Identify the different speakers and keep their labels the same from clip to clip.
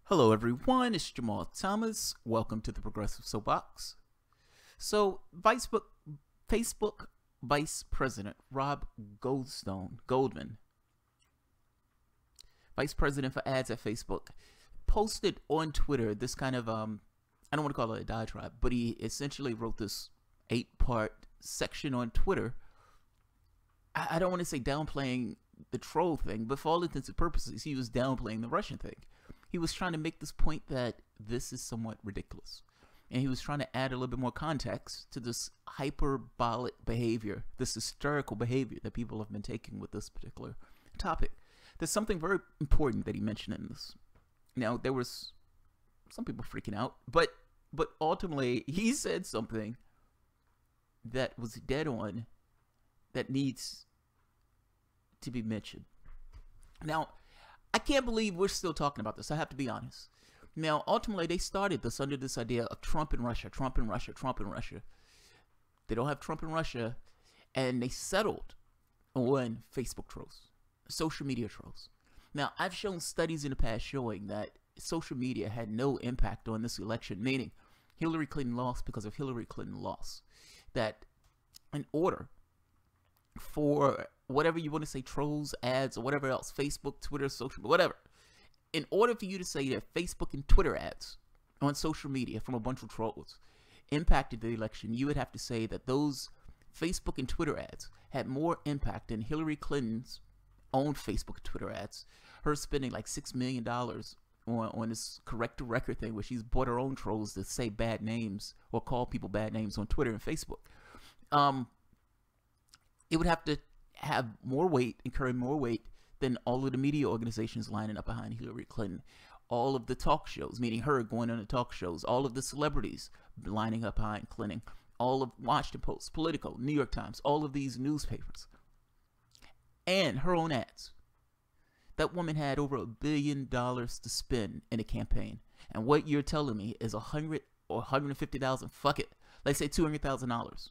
Speaker 1: Hello everyone, it's Jamal Thomas. Welcome to the Progressive Soapbox. So, Facebook Vice President Rob Goldman, Vice President for Ads at Facebook, posted on Twitter this kind of, I don't want to call it a diatribe, but he essentially wrote this 8-part section on Twitter. I don't want to say downplaying the troll thing, but for all intents and purposes, he was downplaying the Russian thing. He was trying to make this point that this is somewhat ridiculous. And he was trying to add a little bit more context to this hyperbolic behavior, this hysterical behavior that people have been taking with this particular topic. There's something very important that he mentioned in this. Now, there was some people freaking out, but ultimately, he said something that was dead on that needs to be mentioned. Now, I can't believe we're still talking about this. I have to be honest. Now, ultimately, they started this under this idea of Trump and Russia, Trump and Russia, Trump and Russia. They don't have Trump and Russia, and they settled on Facebook trolls, social media trolls. Now, I've shown studies in the past showing that social media had no impact on this election, meaning Hillary Clinton lost because of Hillary Clinton loss. That in order for whatever you want to say, trolls, ads, or whatever else, Facebook, Twitter, social, whatever, in order for you to say that Facebook and Twitter ads on social media from a bunch of trolls impacted the election, you would have to say that those Facebook and Twitter ads had more impact than Hillary Clinton's own Facebook and Twitter ads, her spending like $6 million on this correct the record thing where she's bought her own trolls to say bad names or call people bad names on Twitter and Facebook. It would have to have more weight, incur more weight than all of the media organizations lining up behind Hillary Clinton, all of the talk shows, meaning her going on the talk shows, all of the celebrities lining up behind Clinton, all of Washington Post, Politico, New York Times, all of these newspapers, and her own ads. That woman had over $1 billion to spend in a campaign, and what you're telling me is 100 or 150,000, fuck it, let's say $200,000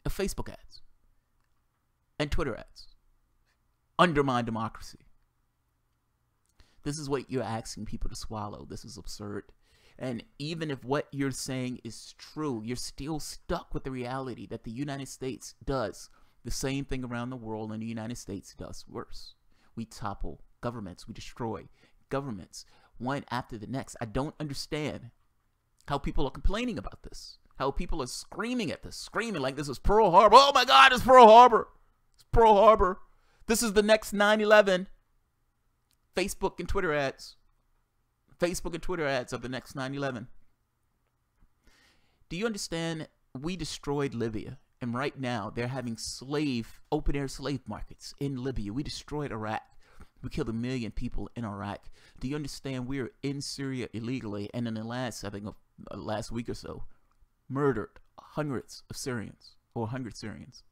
Speaker 1: of Facebook ads and Twitter ads undermine democracy. This is what you're asking people to swallow. This is absurd. And even if what you're saying is true, you're still stuck with the reality that the United States does the same thing around the world, and the United States does worse. We topple governments. We destroy governments one after the next. I don't understand how people are complaining about this. How people are screaming at this, screaming like this is Pearl Harbor. Oh my God, it's Pearl Harbor. It's Pearl Harbor. This is the next 9/11. Facebook and Twitter ads. Facebook and Twitter ads are the next 9/11. Do you understand? We destroyed Libya, and right now they're having open-air slave markets in Libya. We destroyed Iraq. We killed 1 million people in Iraq. Do you understand? We are in Syria illegally, and in the last week or so, murdered hundreds of Syrians, or 100 Syrians.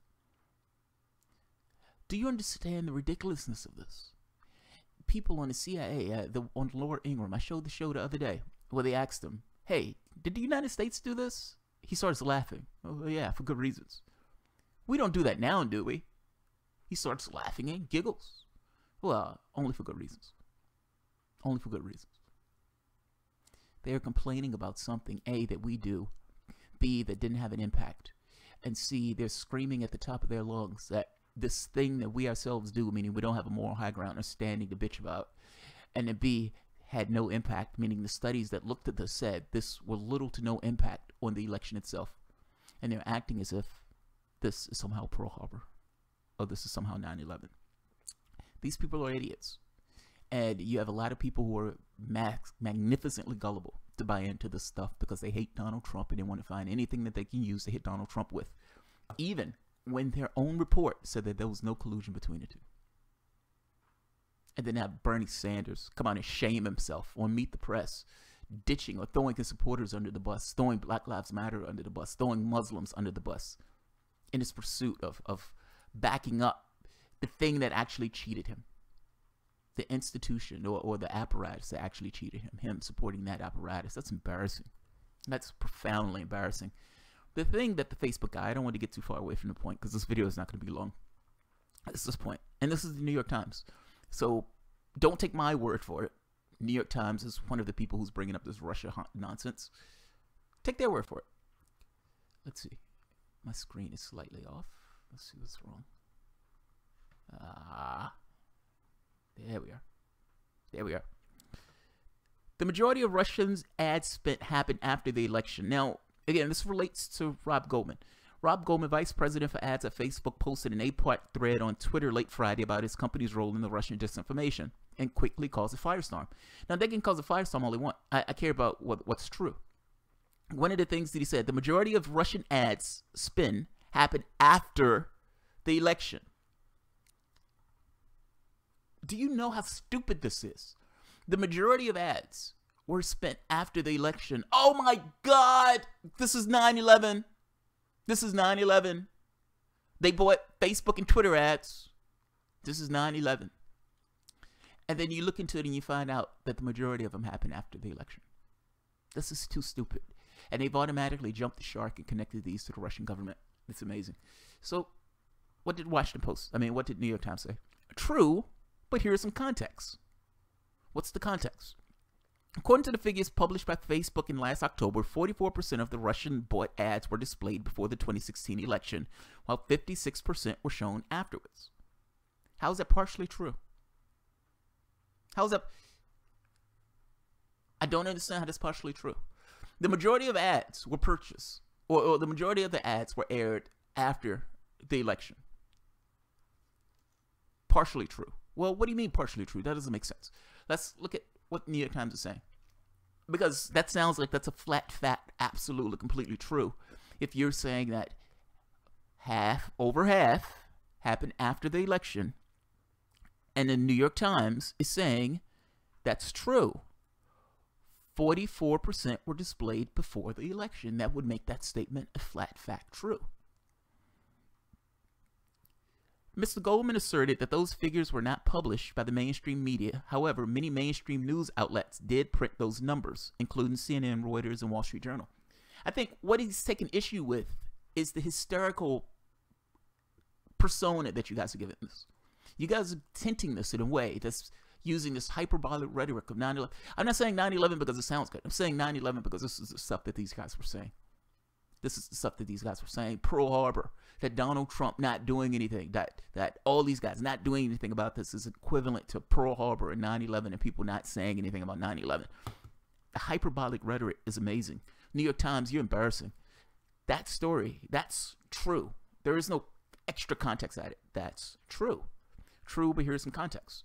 Speaker 1: Do you understand the ridiculousness of this? People on the CIA, on Laura Ingraham, I showed the show the other day, where they asked him, hey, did the United States do this? He starts laughing. Oh, yeah, for good reasons. We don't do that now, do we? He starts laughing and giggles. Well, only for good reasons. Only for good reasons. They are complaining about something, A, that we do, B, that didn't have an impact, and C, they're screaming at the top of their lungs that this thing that we ourselves do, meaning we don't have a moral high ground or standing to bitch about, and then B, had no impact, meaning the studies that looked at this said this were little to no impact on the election itself, and they're acting as if this is somehow Pearl Harbor, or this is somehow 9/11. These people are idiots, and you have a lot of people who are magnificently gullible to buy into this stuff because they hate Donald Trump and they want to find anything that they can use to hit Donald Trump with, even when their own report said that there was no collusion between the two. And then have Bernie Sanders come out and shame himself on Meet the Press, ditching or throwing his supporters under the bus, throwing Black Lives Matter under the bus, throwing Muslims under the bus in his pursuit of backing up the thing that actually cheated him. The institution or the apparatus that actually cheated him supporting that apparatus. That's embarrassing. That's profoundly embarrassing. The thing that the Facebook guy, I don't want to get too far away from the point because this video is not going to be long. This is this point. And this is the New York Times. So don't take my word for it. New York Times is one of the people who's bringing up this Russia nonsense. Take their word for it. Let's see. My screen is slightly off. Let's see what's wrong. There we are. There we are. The majority of Russians' ad spent happened after the election. Now, again, this relates to Rob Goldman. Rob Goldman, vice president for ads at Facebook, posted an 8-part thread on Twitter late Friday about his company's role in the Russian disinformation and quickly caused a firestorm. Now, they can cause a firestorm all they want. I care about what's true. One of the things that he said, the majority of Russian ads spin happened after the election. Do you know how stupid this is? The majority of ads were spent after the election. Oh my God! This is 9/11. This is 9/11. They bought Facebook and Twitter ads. This is 9/11. And then you look into it and you find out that the majority of them happened after the election. This is too stupid. And they've automatically jumped the shark and connected these to the Russian government. It's amazing. So, what did Washington Post? What did New York Times say? True, but here's some context. What's the context? According to the figures published by Facebook in last October, 44% of the Russian bought ads were displayed before the 2016 election, while 56% were shown afterwards. How is that partially true? How is that? I don't understand how that's partially true. The majority of ads were purchased, or the majority of the ads were aired after the election. Partially true. Well, what do you mean partially true? That doesn't make sense. Let's look at what the New York Times is saying. Because that sounds like that's a flat fact, absolutely, completely true. If you're saying that over half happened after the election, and the New York Times is saying that's true. 44% were displayed before the election. That would make that statement a flat fact true. Mr. Goldman asserted that those figures were not published by the mainstream media. However, many mainstream news outlets did print those numbers, including CNN, Reuters, and Wall Street Journal. I think what he's taking issue with is the hysterical persona that you guys are giving this. You guys are tinting this in a way that's using this hyperbolic rhetoric of 9/11. I'm not saying 9/11 because it sounds good. I'm saying 9/11 because this is the stuff that these guys were saying. This is the stuff that these guys were saying. Pearl Harbor, that Donald Trump not doing anything, that all these guys not doing anything about this is equivalent to Pearl Harbor and 9/11 and people not saying anything about 9/11. The hyperbolic rhetoric is amazing. New York Times, you're embarrassing. That story, that's true. There is no extra context at it. That's true. True, but here's some context.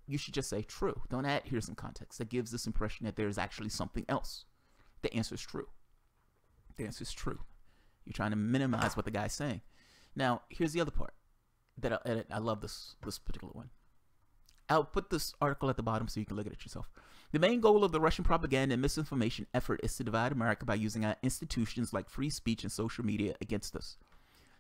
Speaker 1: You should just say true. Don't add here's some context. That gives this impression that there is actually something else. The answer is true. The answer is true. You're trying to minimize what the guy's saying. Now, here's the other part that I love this particular one. I'll put this article at the bottom so you can look at it yourself. The main goal of the Russian propaganda and misinformation effort is to divide America by using our institutions like free speech and social media against us.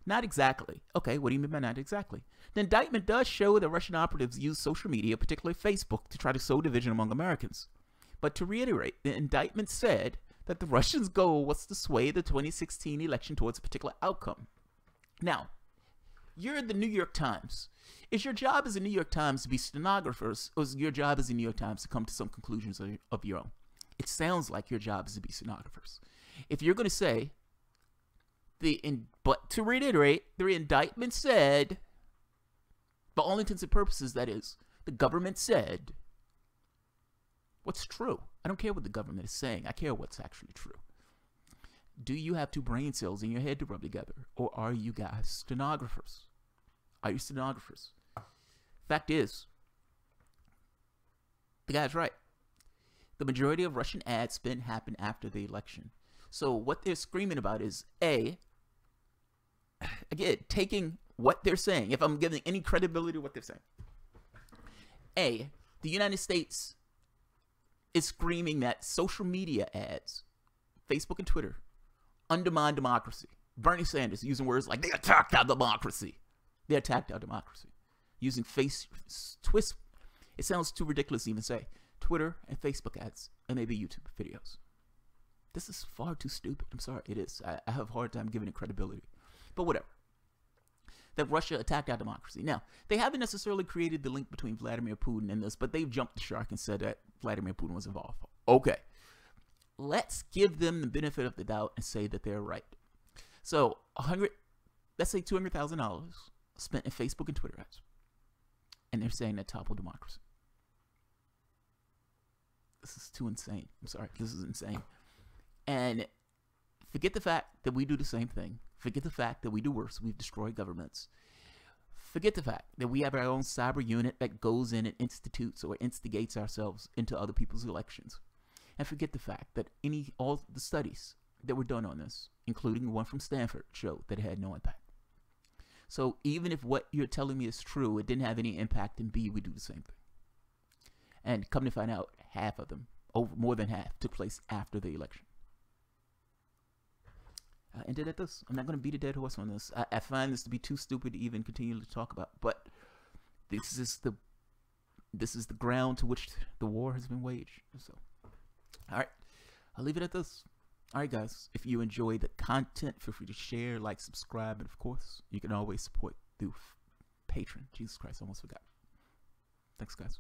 Speaker 1: Not exactly. Okay, what do you mean by not exactly? The indictment does show that Russian operatives use social media, particularly Facebook, to try to sow division among Americans. But to reiterate, the indictment said that the Russians' goal was to sway the 2016 election towards a particular outcome. Now, you're the New York Times. Is your job as a New York Times to be stenographers, or is your job as a New York Times to come to some conclusions of your own? It sounds like your job is to be stenographers. If you're going to say, but to reiterate, the indictment said, for all intents and purposes, that is, the government said, what's true? I don't care what the government is saying. I care what's actually true. Do you have two brain cells in your head to rub together? Or are you guys stenographers? Are you stenographers? Fact is, the guy's right. The majority of Russian ad spend happened after the election. So what they're screaming about is, again, taking what they're saying, if I'm giving any credibility to what they're saying. The United States is screaming that social media ads, Facebook and Twitter, undermine democracy. Bernie Sanders using words like, they attacked our democracy. They attacked our democracy. Using twist. It sounds too ridiculous to even say. Twitter and Facebook ads and maybe YouTube videos. This is far too stupid. I'm sorry, it is. I have a hard time giving it credibility. But whatever. That Russia attacked our democracy. Now, they haven't necessarily created the link between Vladimir Putin and this, but they've jumped the shark and said that Vladimir Putin was involved. Okay. Let's give them the benefit of the doubt and say that they're right. So, let's say $200,000 spent in Facebook and Twitter ads. And they're saying that topple democracy. This is too insane. I'm sorry. This is insane. And forget the fact that we do the same thing. Forget the fact that we do worse. We've destroyed governments. Forget the fact that we have our own cyber unit that goes in and institutes or instigates ourselves into other people's elections. And forget the fact that all the studies that were done on this, including the one from Stanford, showed that it had no impact. So even if what you're telling me is true, it didn't have any impact, and B, we do the same thing. And come to find out, half of them, more than half, took place after the election. I ended at this. I'm not going to beat a dead horse on this. I find this to be too stupid to even continue to talk about. But this is the ground to which the war has been waged. So, all right, I'll leave it at this. All right, guys. If you enjoy the content, feel free to share, like, subscribe, and of course, you can always support through Patreon. Jesus Christ, I almost forgot. Thanks, guys.